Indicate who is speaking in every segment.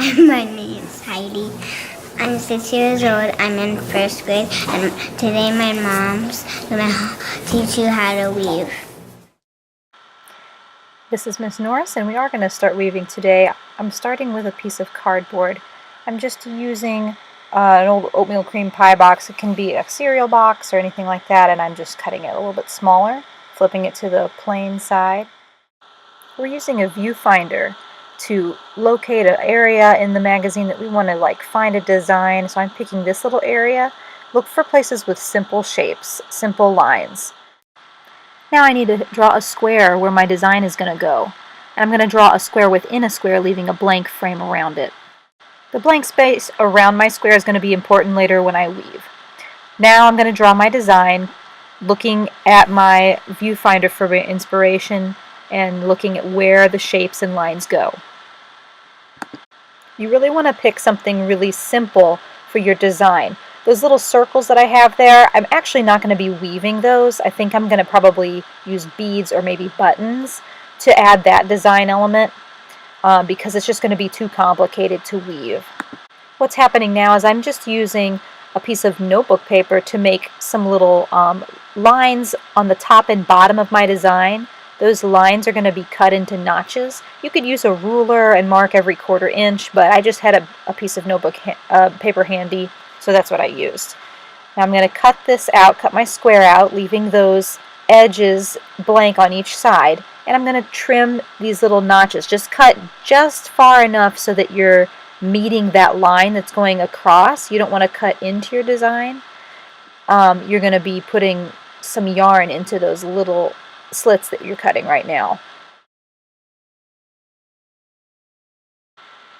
Speaker 1: Hi, my name is Heidi. I'm 6 years old. I'm in first grade, and today my mom's gonna teach you how to weave.
Speaker 2: This is Miss Norris, and we are going to start weaving today. I'm starting with a piece of cardboard. I'm just using an old oatmeal cream pie box. It can be a cereal box or anything like that, and I'm just cutting it a little bit smaller, flipping it to the plain side. We're using a viewfinder to locate an area in the magazine that we want to find a design. So I'm picking this little area. Look for places with simple shapes, simple lines. Now I need to draw a square where my design is going to go. And I'm going to draw a square within a square, leaving a blank frame around it. The blank space around my square is going to be important later when I weave. Now I'm going to draw my design, looking at my viewfinder for inspiration and looking at where the shapes and lines go. You really want to pick something really simple for your design. Those little circles that I have there, I'm actually not going to be weaving those. I think I'm going to probably use beads or maybe buttons to add that design element because it's just going to be too complicated to weave. What's happening now is I'm just using a piece of notebook paper to make some little lines on the top and bottom of my design. Those lines are going to be cut into notches. You could use a ruler and mark every 1/4 inch, but I just had a piece of notebook paper handy, so that's what I used. Now I'm going to cut this out, cut my square out, leaving those edges blank on each side, and I'm going to trim these little notches. Just cut just far enough so that you're meeting that line that's going across. You don't want to cut into your design. You're going to be putting some yarn into those little slits that you're cutting right now.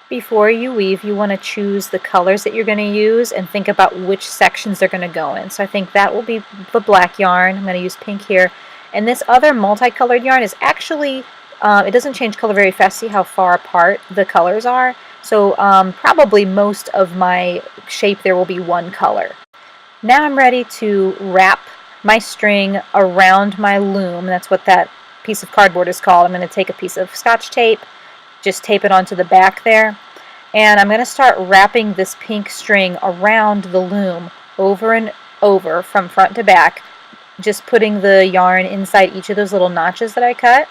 Speaker 2: Before you weave, you want to choose the colors that you're going to use and think about which sections they're going to go in. So I think that will be the black yarn. I'm going to use pink here. And this other multicolored yarn is actually, it doesn't change color very fast. See how far apart the colors are? So probably most of my shape there will be one color. Now I'm ready to wrap my string around my loom. That's what that piece of cardboard is called. I'm going to take a piece of Scotch tape, just tape it onto the back there, and I'm going to start wrapping this pink string around the loom over and over from front to back, just putting the yarn inside each of those little notches that I cut.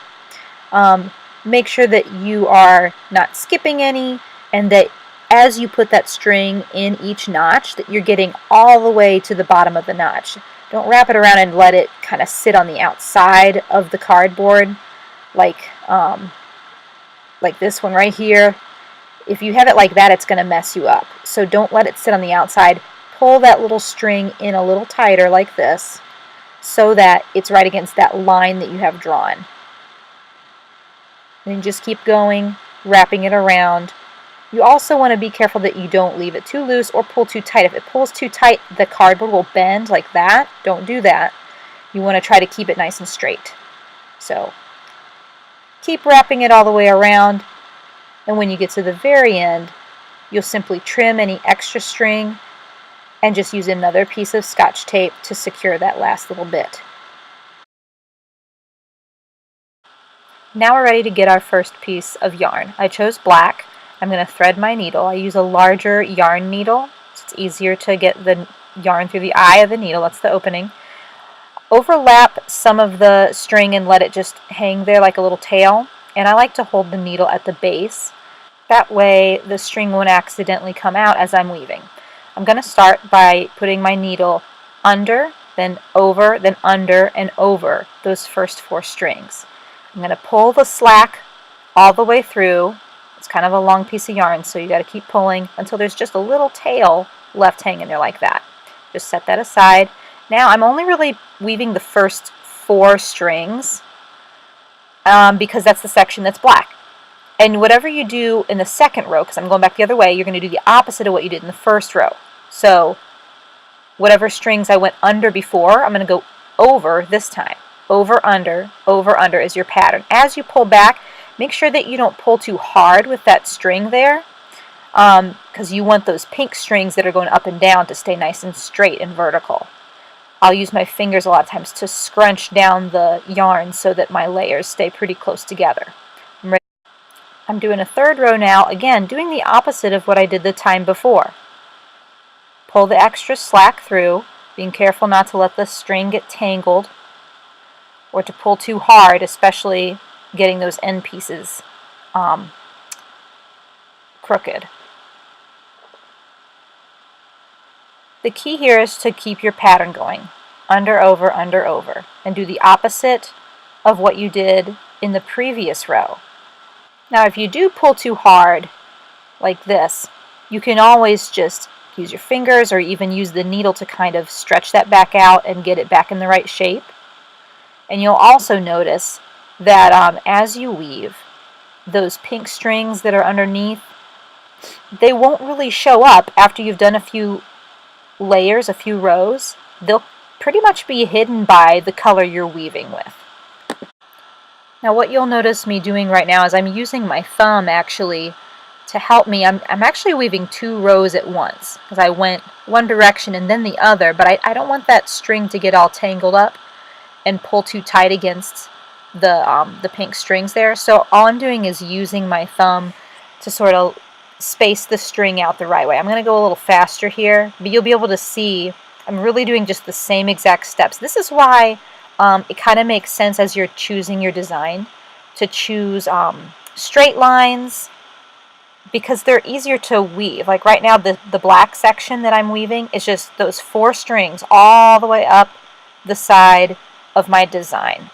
Speaker 2: Make sure that you are not skipping any, and that as you put that string in each notch, that you're getting all the way to the bottom of the notch. Don't wrap it around and let it kind of sit on the outside of the cardboard like this one right here. If you have it like that, it's going to mess you up. So don't let it sit on the outside. Pull that little string in a little tighter like this so that it's right against that line that you have drawn. And then just keep going, wrapping it around. You also want to be careful that you don't leave it too loose or pull too tight. If it pulls too tight, the cardboard will bend like that. Don't do that. You want to try to keep it nice and straight. So keep wrapping it all the way around, and when you get to the very end, you'll simply trim any extra string and just use another piece of Scotch tape to secure that last little bit. Now we're ready to get our first piece of yarn. I chose black. I'm going to thread my needle. I use a larger yarn needle, so it's easier to get the yarn through the eye of the needle. That's the opening. Overlap some of the string and let it just hang there like a little tail. And I like to hold the needle at the base. That way the string won't accidentally come out as I'm weaving. I'm going to start by putting my needle under, then over, then under, and over those first 4 strings. I'm going to pull the slack all the way through. It's kind of a long piece of yarn, so you got to keep pulling until there's just a little tail left hanging there like that. Just set that aside. Now I'm only really weaving the first 4 strings because that's the section that's black. And whatever you do in the second row, because I'm going back the other way, you're going to do the opposite of what you did in the first row. So whatever strings I went under before, I'm going to go over this time. Over, under is your pattern. As you pull back, make sure that you don't pull too hard with that string there because you want those pink strings that are going up and down to stay nice and straight and vertical. I'll use my fingers a lot of times to scrunch down the yarn so that my layers stay pretty close together. I'm doing a third row now, again, doing the opposite of what I did the time before. Pull the extra slack through, being careful not to let the string get tangled or to pull too hard, especially getting those end pieces crooked. The key here is to keep your pattern going, under, over, and do the opposite of what you did in the previous row. Now, if you do pull too hard, like this, you can always just use your fingers or even use the needle to kind of stretch that back out and get it back in the right shape. And you'll also notice that as you weave, those pink strings that are underneath, they won't really show up after you've done a few layers, a few rows. They'll pretty much be hidden by the color you're weaving with. Now what you'll notice me doing right now is I'm using my thumb actually to help me. I'm actually weaving 2 rows at once because I went one direction and then the other, but I don't want that string to get all tangled up and pull too tight against the pink strings there. So all I'm doing is using my thumb to sort of space the string out the right way. I'm going to go a little faster here, but you'll be able to see I'm really doing just the same exact steps. This is why it kind of makes sense as you're choosing your design to choose straight lines, because they're easier to weave. Like right now, the black section that I'm weaving is just those 4 strings all the way up the side of my design.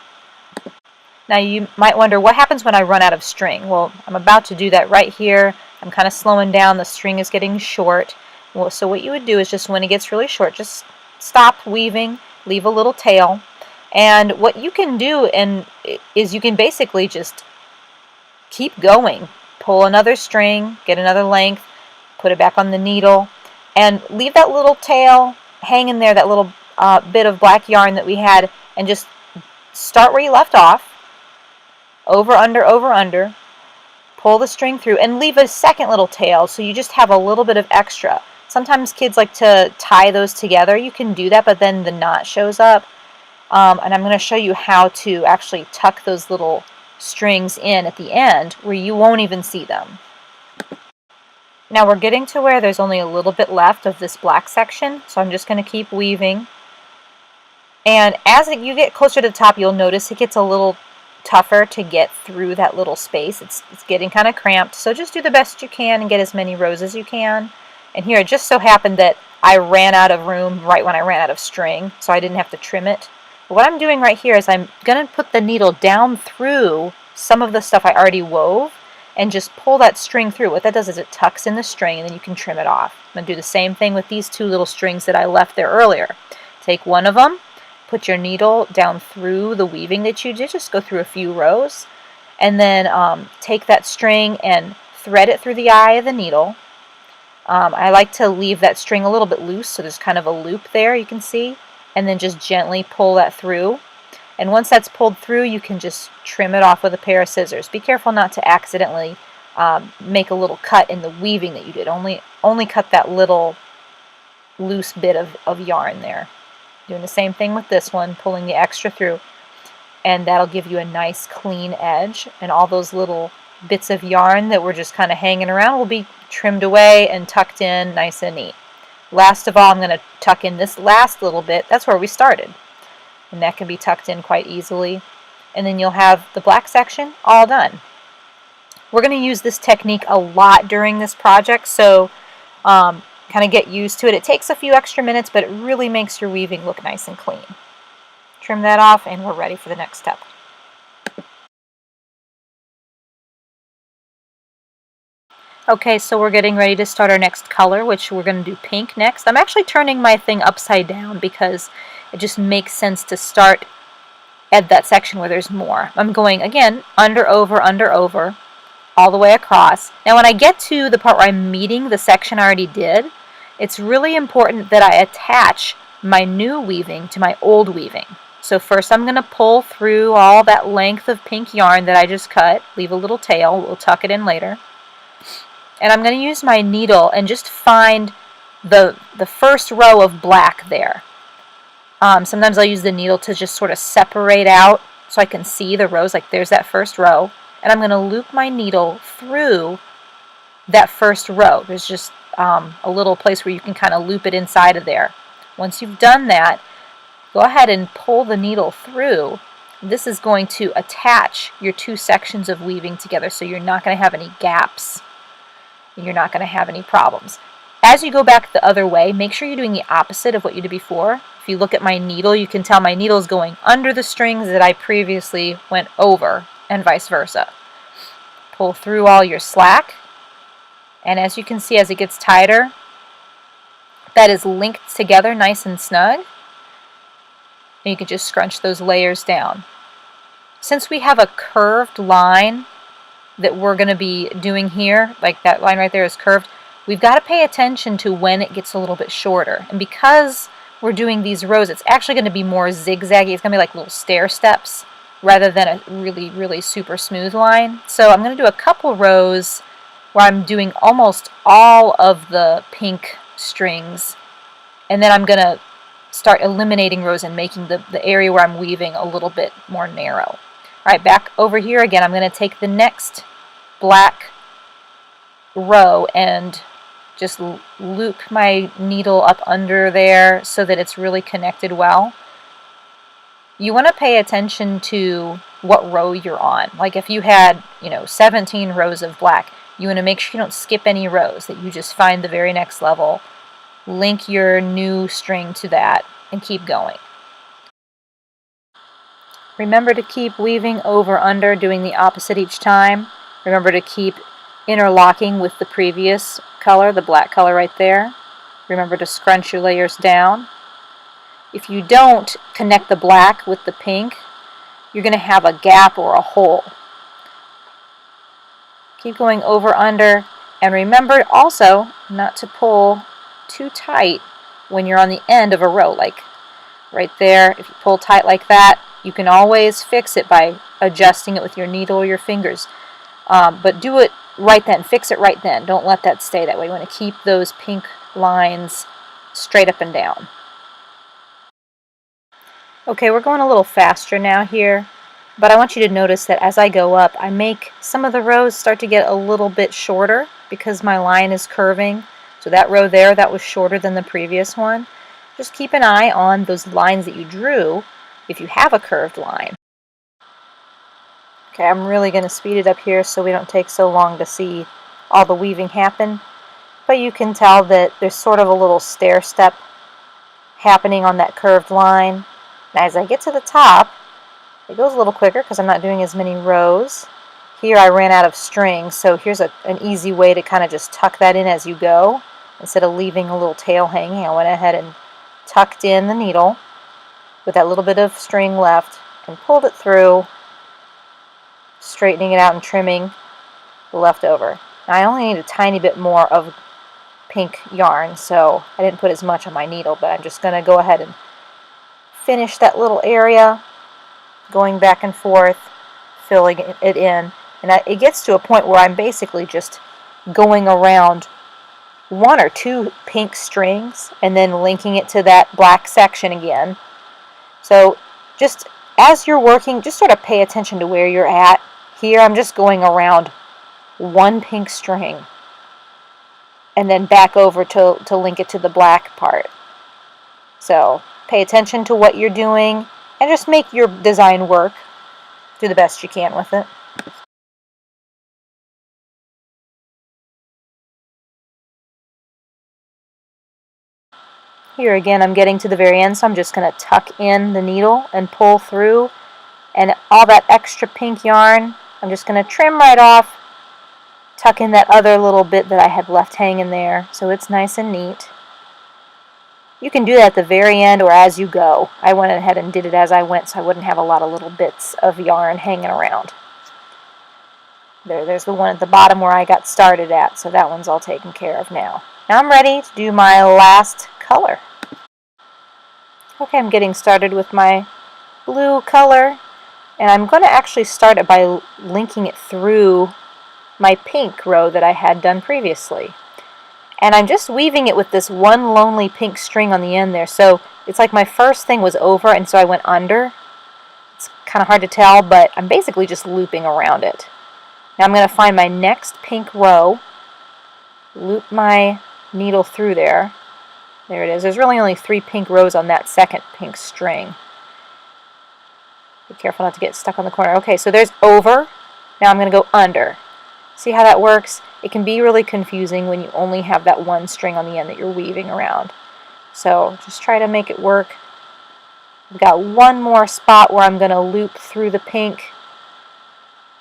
Speaker 2: Now you might wonder, what happens when I run out of string? Well, I'm about to do that right here. I'm kind of slowing down. The string is getting short. Well, so what you would do is just when it gets really short, just stop weaving, leave a little tail. And what you can do is you can basically just keep going. Pull another string, get another length, put it back on the needle, and leave that little tail hanging there, that little bit of black yarn that we had, and just start where you left off. Over, under, pull the string through, and leave a second little tail so you just have a little bit of extra. Sometimes kids like to tie those together. You can do that, but then the knot shows up. And I'm going to show you how to actually tuck those little strings in at the end where you won't even see them. Now we're getting to where there's only a little bit left of this black section, so I'm just going to keep weaving. And as you get closer to the top, you'll notice it gets a little tougher to get through that little space. It's getting kind of cramped, so just do the best you can and get as many rows as you can. And here it just so happened that I ran out of room right when I ran out of string, so I didn't have to trim it. But what I'm doing right here is I'm going to put the needle down through some of the stuff I already wove and just pull that string through. What that does is it tucks in the string and then you can trim it off. I'm going to do the same thing with these 2 little strings that I left there earlier. Take one of them, put your needle down through the weaving that you did, just go through a few rows, and then take that string and thread it through the eye of the needle. I like to leave that string a little bit loose so there's kind of a loop there, you can see, and then just gently pull that through. And once that's pulled through, you can just trim it off with a pair of scissors. Be careful not to accidentally make a little cut in the weaving that you did. Only cut that little loose bit of yarn there. Doing the same thing with this one, pulling the extra through, and that'll give you a nice clean edge, and all those little bits of yarn that were just kind of hanging around will be trimmed away and tucked in nice and neat. Last of all, I'm going to tuck in this last little bit. That's where we started, and that can be tucked in quite easily, and then you'll have the black section all done. We're going to use this technique a lot during this project, so kind of get used to it. It takes a few extra minutes, but it really makes your weaving look nice and clean. Trim that off, and we're ready for the next step. Okay, so we're getting ready to start our next color, which we're going to do pink next. I'm actually turning my thing upside down because it just makes sense to start at that section where there's more. I'm going, again, under, over, all the way across. Now when I get to the part where I'm meeting the section I already did, it's really important that I attach my new weaving to my old weaving. So first I'm going to pull through all that length of pink yarn that I just cut, leave a little tail, we'll tuck it in later. And I'm going to use my needle and just find the first row of black there. Sometimes I'll use the needle to just sort of separate out so I can see the rows, like there's that first row. And I'm going to loop my needle through that first row. There's just a little place where you can kind of loop it inside of there. Once you've done that, go ahead and pull the needle through. This is going to attach your two sections of weaving together, so you're not going to have any gaps and you're not going to have any problems. As you go back the other way, make sure you're doing the opposite of what you did before. If you look at my needle, you can tell my needle is going under the strings that I previously went over, and vice versa. Pull through all your slack, and as you can see, as it gets tighter, that is linked together nice and snug, and you can just scrunch those layers down. Since we have a curved line that we're going to be doing here, like that line right there is curved, we've got to pay attention to when it gets a little bit shorter. And because we're doing these rows, it's actually going to be more zigzaggy. It's going to be like little stair steps rather than a really, really super smooth line. So I'm going to do a couple rows where I'm doing almost all of the pink strings, and then I'm going to start eliminating rows and making the area where I'm weaving a little bit more narrow. All right, back over here again, I'm going to take the next black row and just loop my needle up under there so that it's really connected well. You want to pay attention to what row you're on. Like if you had, 17 rows of black, you want to make sure you don't skip any rows, that you just find the very next level, link your new string to that, and keep going. Remember to keep weaving over under, doing the opposite each time. Remember to keep interlocking with the previous color, the black color right there. Remember to scrunch your layers down. If you don't connect the black with the pink, you're going to have a gap or a hole. Keep going over under, and remember also not to pull too tight when you're on the end of a row, like right there. If you pull tight like that, you can always fix it by adjusting it with your needle or your fingers. But do it right then. Fix it right then. Don't let that stay that way. You want to keep those pink lines straight up and down. Okay, we're going a little faster now here, but I want you to notice that as I go up, I make some of the rows start to get a little bit shorter because my line is curving. So that row there, that was shorter than the previous one. Just keep an eye on those lines that you drew if you have a curved line. Okay, I'm really going to speed it up here so we don't take so long to see all the weaving happen. But you can tell that there's sort of a little stair step happening on that curved line. And as I get to the top, it goes a little quicker because I'm not doing as many rows. Here I ran out of string, so here's an easy way to kind of just tuck that in as you go. Instead of leaving a little tail hanging, I went ahead and tucked in the needle with that little bit of string left and pulled it through, straightening it out and trimming the leftover. Now I only need a tiny bit more of pink yarn, so I didn't put as much on my needle, but I'm just going to go ahead and finish that little area, going back and forth, filling it in. And it gets to a point where I'm basically just going around one or two pink strings and then linking it to that black section again. So just as you're working, just sort of pay attention to where you're at. Here I'm just going around one pink string and then back over to link it to the black part. So pay attention to what you're doing and just make your design work. Do the best you can with it. Here again, I'm getting to the very end, so I'm just going to tuck in the needle and pull through. And all that extra pink yarn, I'm just going to trim right off, tuck in that other little bit that I had left hanging there, so it's nice and neat. You can do that at the very end or as you go. I went ahead and did it as I went so I wouldn't have a lot of little bits of yarn hanging around. There's the one at the bottom where I got started at, so that one's all taken care of now. Now I'm ready to do my last color. Okay, I'm getting started with my blue color, and I'm going to actually start it by linking it through my pink row that I had done previously. And I'm just weaving it with this one lonely pink string on the end there, so it's like my first thing was over and so I went under. It's kind of hard to tell, but I'm basically just looping around it. Now I'm going to find my next pink row, loop my needle through there. There it is. There's really only 3 pink rows on that second pink string. Be careful not to get stuck on the corner. Okay, so there's over. Now I'm going to go under. See how that works? It can be really confusing when you only have that one string on the end that you're weaving around. So just try to make it work. I've got one more spot where I'm going to loop through the pink,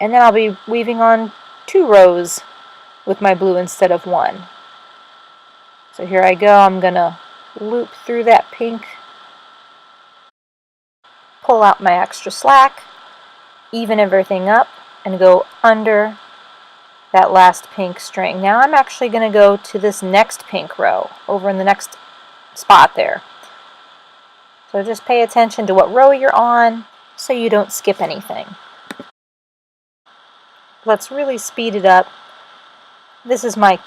Speaker 2: and then I'll be weaving on 2 rows with my blue instead of 1. So here I go. I'm going to loop through that pink, pull out my extra slack, even everything up, and go under that last pink string. Now I'm actually going to go to this next pink row over in the next spot there. So just pay attention to what row you're on so you don't skip anything. Let's really speed it up. This is my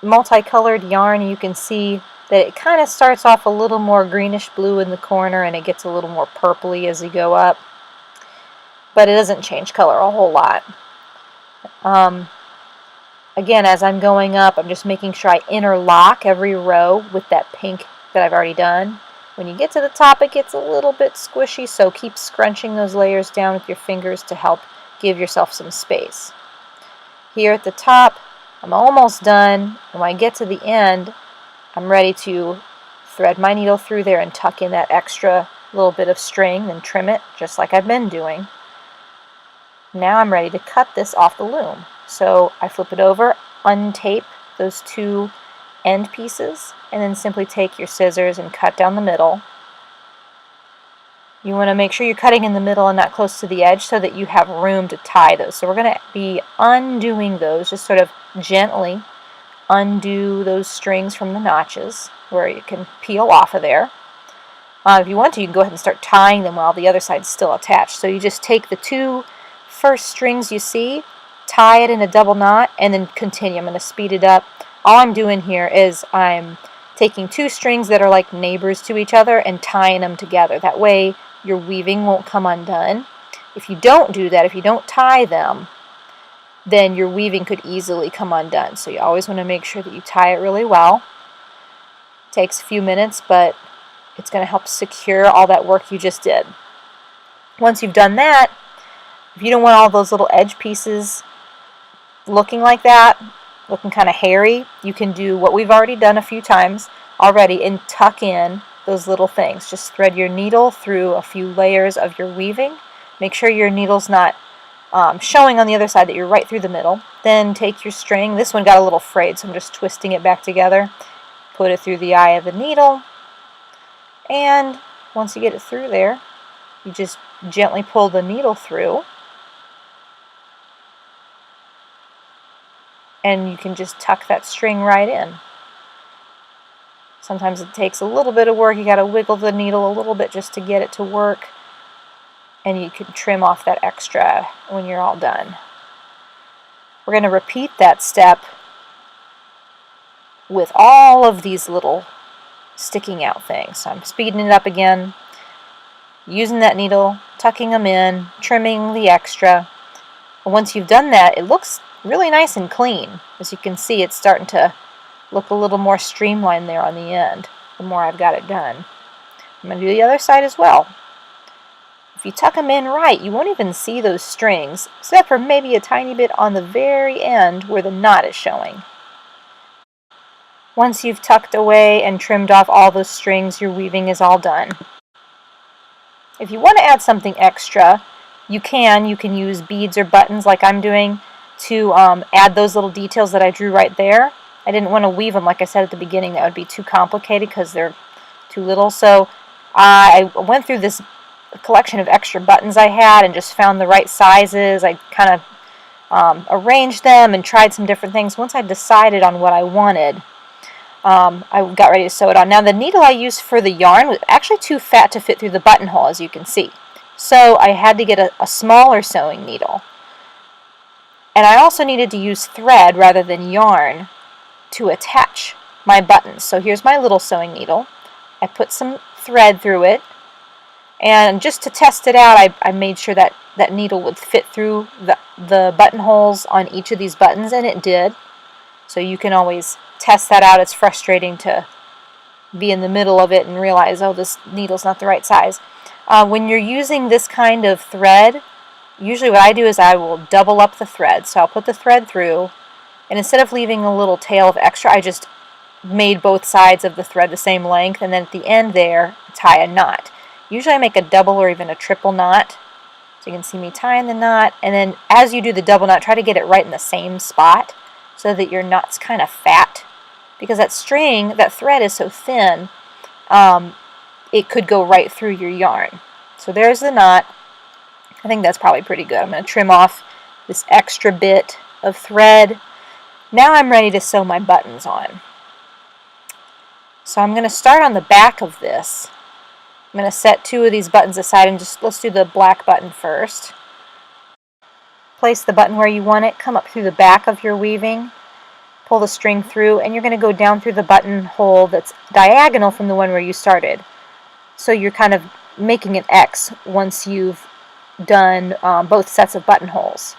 Speaker 2: multicolored yarn. You can see that it kind of starts off a little more greenish blue in the corner and it gets a little more purpley as you go up. But it doesn't change color a whole lot. Again, as I'm going up, I'm just making sure I interlock every row with that pink that I've already done. When you get to the top, it gets a little bit squishy, so keep scrunching those layers down with your fingers to help give yourself some space. Here at the top, I'm almost done. When I get to the end, I'm ready to thread my needle through there and tuck in that extra little bit of string and trim it, just like I've been doing. Now I'm ready to cut this off the loom. So I flip it over, untape those 2 end pieces, and then simply take your scissors and cut down the middle. You want to make sure you're cutting in the middle and not close to the edge so that you have room to tie those. So we're going to be undoing those, just sort of gently undo those strings from the notches where you can peel off of there. If you want to, you can go ahead and start tying them while the other side's still attached. So you just take the 2 first strings you see, tie it in a double knot, and then continue. I'm going to speed it up. All I'm doing here is I'm taking 2 strings that are like neighbors to each other and tying them together. That way your weaving won't come undone. If you don't do that, if you don't tie them, then your weaving could easily come undone. So you always want to make sure that you tie it really well. It takes a few minutes, but it's going to help secure all that work you just did. Once you've done that, if you don't want all those little edge pieces looking like that, looking kind of hairy, you can do what we've already done a few times already and tuck in those little things. Just thread your needle through a few layers of your weaving. Make sure your needle's not showing on the other side, that you're right through the middle. Then take your string. This one got a little frayed, so I'm just twisting it back together. Put it through the eye of the needle. And once you get it through there, you just gently pull the needle through. And you can just tuck that string right in. Sometimes it takes a little bit of work. You got to wiggle the needle a little bit just to get it to work. And you can trim off that extra when you're all done. We're going to repeat that step with all of these little sticking out things. So I'm speeding it up again, using that needle, tucking them in, trimming the extra. And once you've done that, it looks really nice and clean. As you can see, it's starting to look a little more streamlined there on the end the more I've got it done. I'm going to do the other side as well. If you tuck them in right, you won't even see those strings, except for maybe a tiny bit on the very end where the knot is showing. Once you've tucked away and trimmed off all those strings, your weaving is all done. If you want to add something extra, you can use beads or buttons like I'm doing to add those little details that I drew right there. I didn't want to weave them, like I said at the beginning. That would be too complicated because they're too little. So I went through this collection of extra buttons I had and just found the right sizes. I kind of arranged them and tried some different things. Once I decided on what I wanted, I got ready to sew it on. Now the needle I used for the yarn was actually too fat to fit through the buttonhole, as you can see. So I had to get a smaller sewing needle. And I also needed to use thread rather than yarn to attach my buttons. So here's my little sewing needle. I put some thread through it, And just to test it out, I made sure that that needle would fit through the buttonholes on each of these buttons, and it did. So you can always test that out. It's frustrating to be in the middle of it and realize, oh, this needle's not the right size. When you're using this kind of thread, usually what I do is I will double up the thread. So I'll put the thread through, and instead of leaving a little tail of extra, I just made both sides of the thread the same length, and then at the end there, tie a knot. Usually I make a double or even a triple knot. So you can see me tying the knot, and then as you do the double knot, try to get it right in the same spot so that your knot's kind of fat. Because that string, that thread is so thin, it could go right through your yarn. So there's the knot. I think that's probably pretty good. I'm going to trim off this extra bit of thread. Now I'm ready to sew my buttons on. So I'm going to start on the back of this. I'm going to set two of these buttons aside and just let's do the black button first. Place the button where you want it, come up through the back of your weaving, pull the string through, and you're going to go down through the buttonhole that's diagonal from the one where you started. So you're kind of making an X once you've done both sets of buttonholes.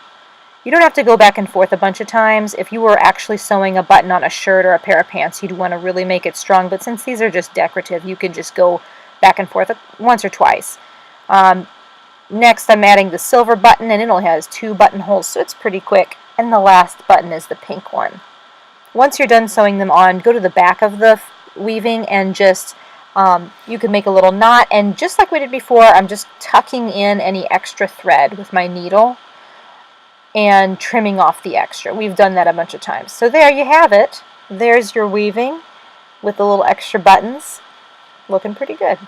Speaker 2: You don't have to go back and forth a bunch of times. If you were actually sewing a button on a shirt or a pair of pants, you'd want to really make it strong, but since these are just decorative, you can just go back and forth once or twice. Next, I'm adding the silver button, and it only has 2 buttonholes, so it's pretty quick. And the last button is the pink one. Once you're done sewing them on, go to the back of the weaving and just, you can make a little knot, and just like we did before, I'm just tucking in any extra thread with my needle and trimming off the extra. We've done that a bunch of times. So there you have it. There's your weaving with the little extra buttons. Looking pretty good.